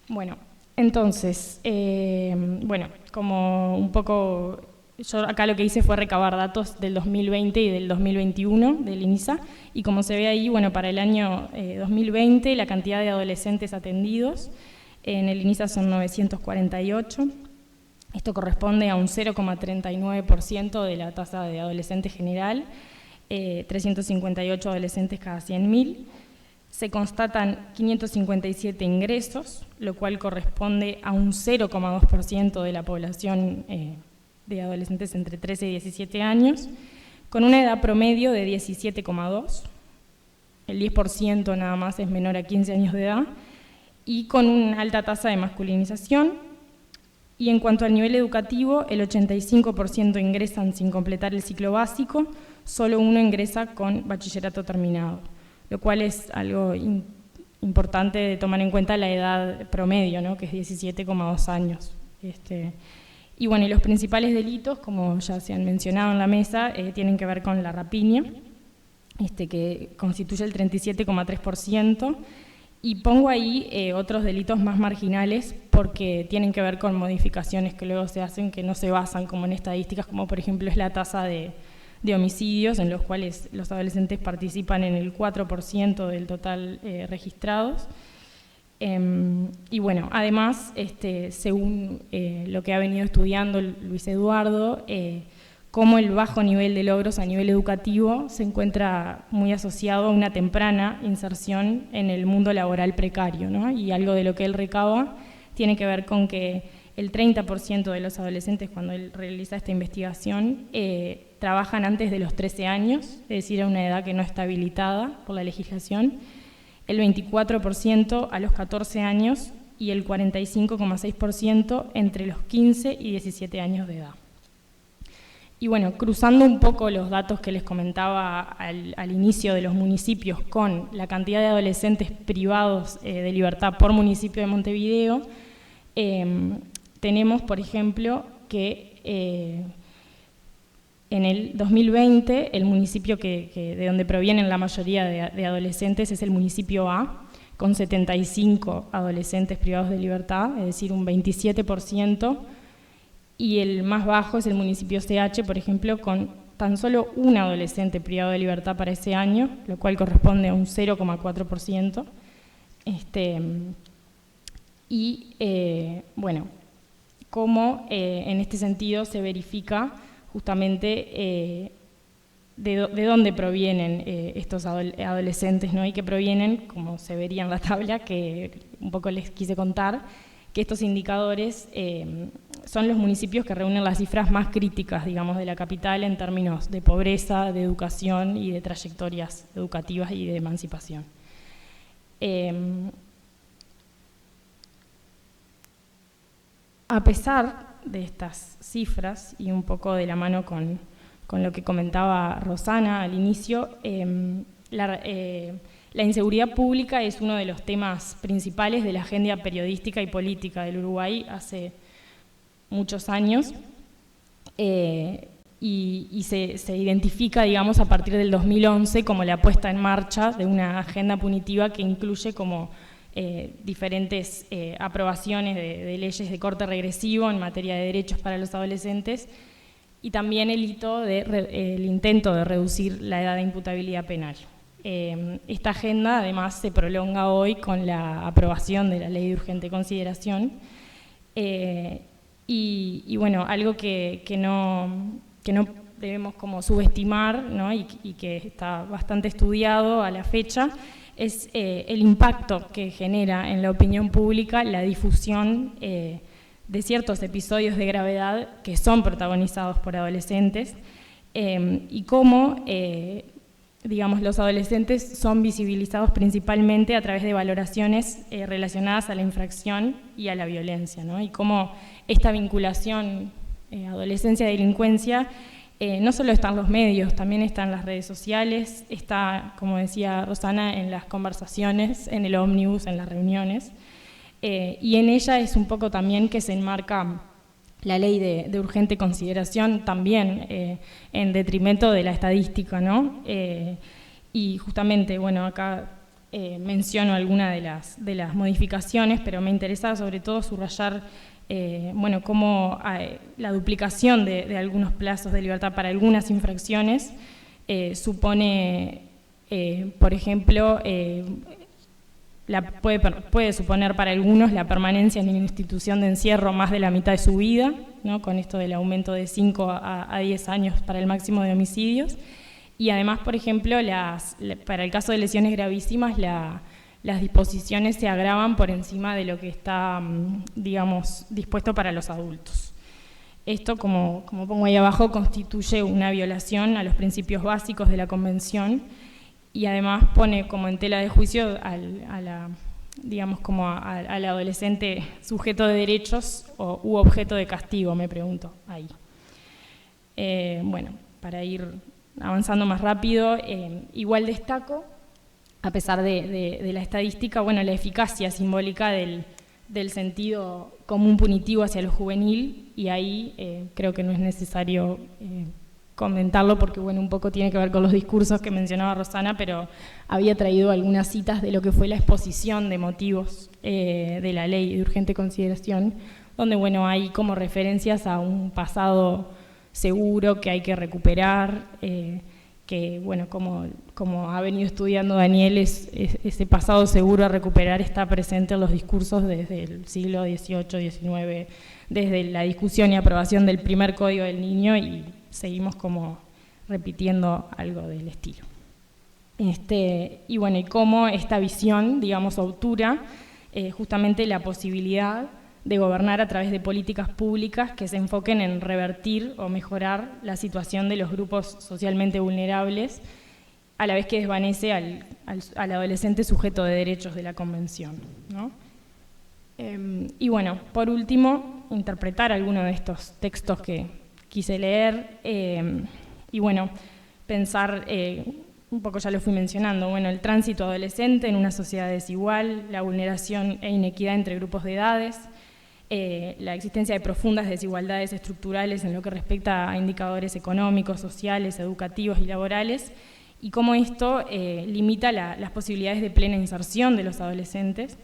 Bueno, entonces, bueno, como un poco... Yo acá lo que hice fue recabar datos del 2020 y del 2021 del INISA, y como se ve ahí, bueno, para el año 2020 la cantidad de adolescentes atendidos en el INISA son 948. Esto corresponde a un 0,39% de la tasa de adolescente general, 358 adolescentes cada 100.000. Se constatan 557 ingresos, lo cual corresponde a un 0,2% de la población de adolescentes entre 13 y 17 años, con una edad promedio de 17,2, el 10% nada más es menor a 15 años de edad, y con una alta tasa de masculinización. Y en cuanto al nivel educativo, el 85% ingresan sin completar el ciclo básico, solo uno ingresa con bachillerato terminado, lo cual es algo importante de tomar en cuenta la edad promedio, ¿no?, que es 17,2 años. Y bueno, y los principales delitos, como ya se han mencionado en la mesa, tienen que ver con la rapiña, que constituye el 37,3%, y pongo ahí otros delitos más marginales porque tienen que ver con modificaciones que luego se hacen que no se basan como en estadísticas, como por ejemplo es la tasa de homicidios, en los cuales los adolescentes participan en el 4% del total registrados. Y bueno, además, según lo que ha venido estudiando Luis Eduardo, cómo el bajo nivel de logros a nivel educativo se encuentra muy asociado a una temprana inserción en el mundo laboral precario, ¿no? Y algo de lo que él recaba tiene que ver con que el 30% de los adolescentes, cuando él realiza esta investigación, trabajan antes de los 13 años, es decir, a una edad que no está habilitada por la legislación, el 24% a los 14 años y el 45,6% entre los 15 y 17 años de edad. Y bueno, cruzando un poco los datos que les comentaba al inicio de los municipios con la cantidad de adolescentes privados de libertad por municipio de Montevideo, tenemos, por ejemplo, que en el 2020 el municipio de donde provienen la mayoría de adolescentes es el municipio A, con 75 adolescentes privados de libertad, es decir, un 27%, y el más bajo es el municipio CH, por ejemplo, con tan solo un adolescente privado de libertad para ese año, lo cual corresponde a un 0,4%. Bueno, cómo en este sentido se verifica justamente de dónde provienen estos adolescentes, ¿no? Y que provienen, como se vería en la tabla, que un poco les quise contar, que estos indicadores son los municipios que reúnen las cifras más críticas, digamos, de la capital en términos de pobreza, de educación y de trayectorias educativas y de emancipación. A pesar de estas cifras, y un poco de la mano con lo que comentaba Rosana al inicio, la inseguridad pública es uno de los temas principales de la agenda periodística y política del Uruguay hace muchos años, y se identifica, digamos, a partir del 2011 como la puesta en marcha de una agenda punitiva que incluye como diferentes aprobaciones de leyes de corte regresivo en materia de derechos para los adolescentes, y también el intento de reducir la edad de imputabilidad penal. Esta agenda además se prolonga hoy con la aprobación de la Ley de Urgente Consideración, y bueno, algo que no debemos como subestimar, ¿no? y que está bastante estudiado a la fecha, es el impacto que genera en la opinión pública la difusión de ciertos episodios de gravedad que son protagonizados por adolescentes, y cómo digamos, los adolescentes son visibilizados principalmente a través de valoraciones relacionadas a la infracción y a la violencia, ¿no? Y cómo esta vinculación adolescencia-delincuencia no solo está en los medios, también está en las redes sociales, está, como decía Rosana, en las conversaciones, en el ómnibus, en las reuniones, y en ella es un poco también que se enmarca la ley de urgente consideración también en detrimento de la estadística, ¿no? Y justamente, bueno, acá menciono algunas de las modificaciones, pero me interesa sobre todo subrayar, bueno, cómo la duplicación de algunos plazos de libertad para algunas infracciones supone, por ejemplo, puede suponer para algunos la permanencia en una institución de encierro más de la mitad de su vida, ¿no? Con esto del aumento de 5 a 10 años para el máximo de homicidios. Y además, por ejemplo, para el caso de lesiones gravísimas, las disposiciones se agravan por encima de lo que está, digamos, dispuesto para los adultos. Esto, como pongo ahí abajo, constituye una violación a los principios básicos de la Convención, y además pone como en tela de juicio al adolescente sujeto de derechos u objeto de castigo, me pregunto ahí. Bueno, para ir avanzando más rápido, igual destaco, a pesar de la estadística, bueno, la eficacia simbólica del sentido común punitivo hacia lo juvenil, y ahí creo que no es necesario comentarlo porque, bueno, un poco tiene que ver con los discursos que mencionaba Rosana, pero había traído algunas citas de lo que fue la exposición de motivos de la ley de urgente consideración, donde, bueno, hay como referencias a un pasado seguro que hay que recuperar, que, bueno, como ha venido estudiando Daniel, ese pasado seguro a recuperar está presente en los discursos desde el siglo XVIII, XIX, desde la discusión y aprobación del primer Código del Niño, y seguimos como repitiendo algo del estilo. Y bueno, y cómo esta visión, digamos, obtura justamente la posibilidad de gobernar a través de políticas públicas que se enfoquen en revertir o mejorar la situación de los grupos socialmente vulnerables, a la vez que desvanece al adolescente sujeto de derechos de la Convención, ¿no? Y bueno, por último, interpretar algunos de estos textos que quise leer, y bueno, pensar, un poco ya lo fui mencionando, bueno, el tránsito adolescente en una sociedad desigual, la vulneración e inequidad entre grupos de edades, la existencia de profundas desigualdades estructurales en lo que respecta a indicadores económicos, sociales, educativos y laborales, y cómo esto limita las posibilidades de plena inserción de los adolescentes,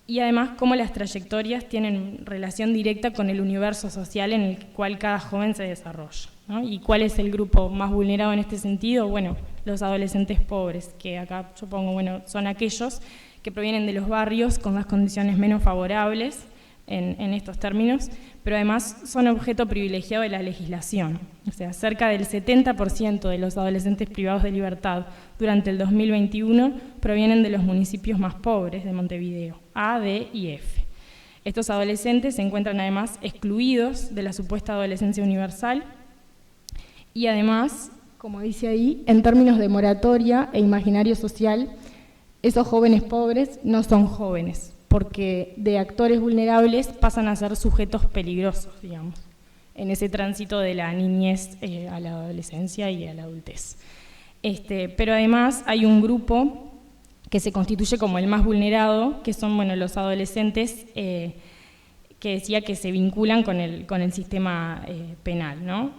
y además cómo las trayectorias tienen relación directa con el universo social en el cual cada joven se desarrolla, ¿no? ¿Y cuál es el grupo más vulnerado en este sentido? Bueno, los adolescentes pobres, que acá yo pongo, bueno, son aquellos que provienen de los barrios con las condiciones menos favorables en estos términos, pero además son objeto privilegiado de la legislación. O sea, cerca del 70% de los adolescentes privados de libertad durante el 2021 provienen de los municipios más pobres de Montevideo, A, D y F. Estos adolescentes se encuentran además excluidos de la supuesta adolescencia universal, y además, como dice ahí, en términos de moratoria e imaginario social, esos jóvenes pobres no son jóvenes, porque de actores vulnerables pasan a ser sujetos peligrosos, digamos, en ese tránsito de la niñez a la adolescencia y a la adultez. Pero además hay un grupo que se constituye como el más vulnerado, que son, bueno, los adolescentes que decía que se vinculan con el sistema penal, ¿no?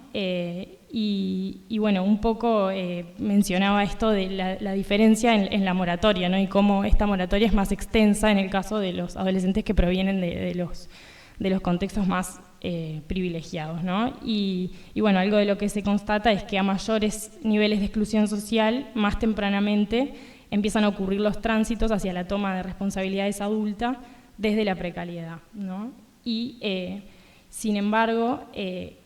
Y bueno, un poco mencionaba esto de la diferencia en la moratoria, ¿no? Y cómo esta moratoria es más extensa en el caso de los adolescentes que provienen de los contextos más privilegiados, ¿no? Y bueno, algo de lo que se constata es que a mayores niveles de exclusión social, más tempranamente empiezan a ocurrir los tránsitos hacia la toma de responsabilidades adulta desde la precariedad, ¿no? Y sin embargo,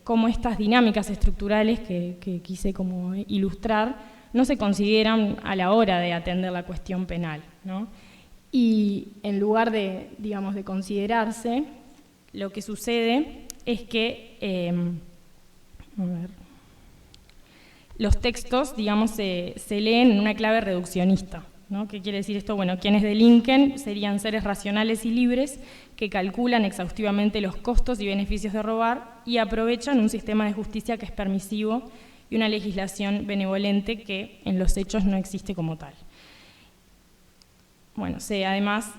cómo estas dinámicas estructurales que quise como ilustrar no se consideran a la hora de atender la cuestión penal, ¿no? Y en lugar de, digamos, de considerarse, lo que sucede es que, los textos, digamos, se leen en una clave reduccionista, ¿no? ¿Qué quiere decir esto? Bueno, quienes delinquen serían seres racionales y libres que calculan exhaustivamente los costos y beneficios de robar y aprovechan un sistema de justicia que es permisivo y una legislación benevolente que en los hechos no existe como tal. Bueno, además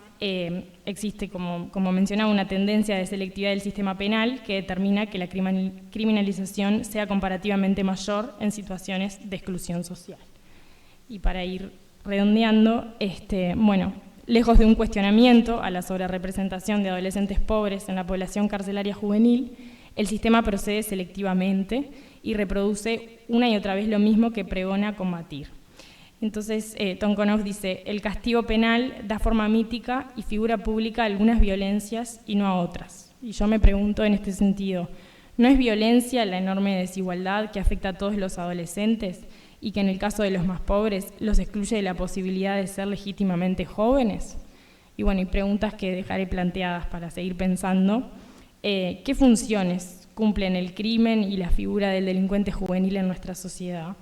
existe, como mencionaba, una tendencia de selectividad del sistema penal que determina que la criminalización sea comparativamente mayor en situaciones de exclusión social. Y para ir redondeando, bueno, lejos de un cuestionamiento a la sobrerepresentación de adolescentes pobres en la población carcelaria juvenil, el sistema procede selectivamente y reproduce una y otra vez lo mismo que pregona combatir. Entonces, Tonkonov dice, el castigo penal da forma mítica y figura pública a algunas violencias y no a otras. Y yo me pregunto en este sentido, ¿no es violencia la enorme desigualdad que afecta a todos los adolescentes y que en el caso de los más pobres los excluye de la posibilidad de ser legítimamente jóvenes? Y bueno, y preguntas que dejaré planteadas para seguir pensando. ¿Qué funciones cumplen el crimen y la figura del delincuente juvenil en nuestra sociedad?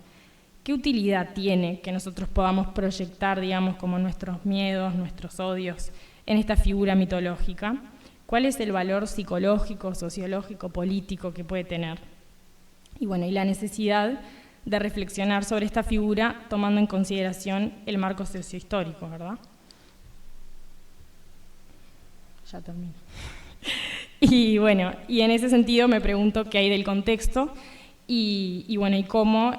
¿Qué utilidad tiene que nosotros podamos proyectar, digamos, como nuestros miedos, nuestros odios en esta figura mitológica? ¿Cuál es el valor psicológico, sociológico, político que puede tener? Y bueno, y la necesidad de reflexionar sobre esta figura tomando en consideración el marco sociohistórico, ¿verdad? Ya termino. Y bueno, y en ese sentido me pregunto qué hay del contexto y bueno, y cómo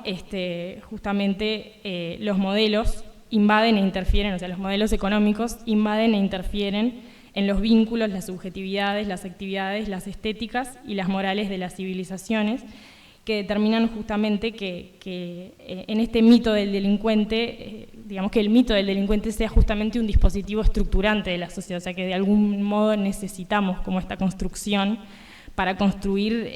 justamente los modelos invaden e interfieren, o sea, los modelos económicos invaden e interfieren en los vínculos, las subjetividades, las actividades, las estéticas y las morales de las civilizaciones, que determinan justamente que en este mito del delincuente, digamos que el mito del delincuente sea justamente un dispositivo estructurante de la sociedad, o sea que de algún modo necesitamos como esta construcción para construir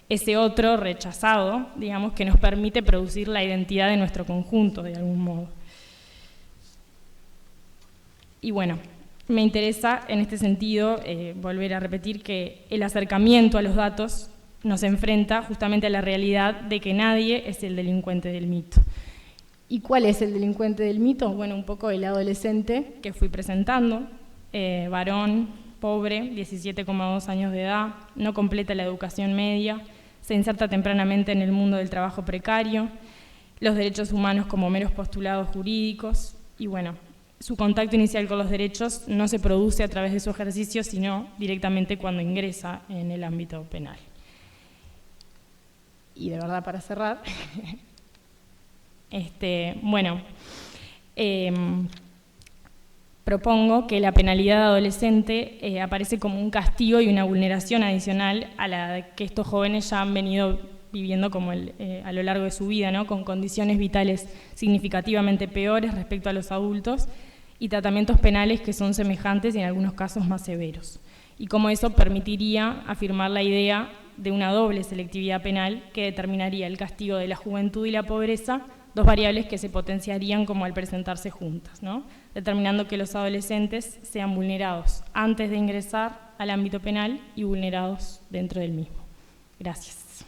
ese otro rechazado, digamos, que nos permite producir la identidad de nuestro conjunto de algún modo. Y bueno, me interesa en este sentido volver a repetir que el acercamiento a los datos nos enfrenta justamente a la realidad de que nadie es el delincuente del mito. ¿Y cuál es el delincuente del mito? Bueno, un poco el adolescente que fui presentando, varón, pobre, 17,2 años de edad, no completa la educación media, se inserta tempranamente en el mundo del trabajo precario, los derechos humanos como meros postulados jurídicos, y bueno, su contacto inicial con los derechos no se produce a través de su ejercicio, sino directamente cuando ingresa en el ámbito penal. Y de verdad, para cerrar, propongo que la penalidad adolescente aparece como un castigo y una vulneración adicional a la que estos jóvenes ya han venido viviendo como a lo largo de su vida, ¿no? Con condiciones vitales significativamente peores respecto a los adultos y tratamientos penales que son semejantes y en algunos casos más severos. Y como eso permitiría afirmar la idea de una doble selectividad penal que determinaría el castigo de la juventud y la pobreza, dos variables que se potenciarían como al presentarse juntas, ¿no? Determinando que los adolescentes sean vulnerados antes de ingresar al ámbito penal y vulnerados dentro del mismo. Gracias.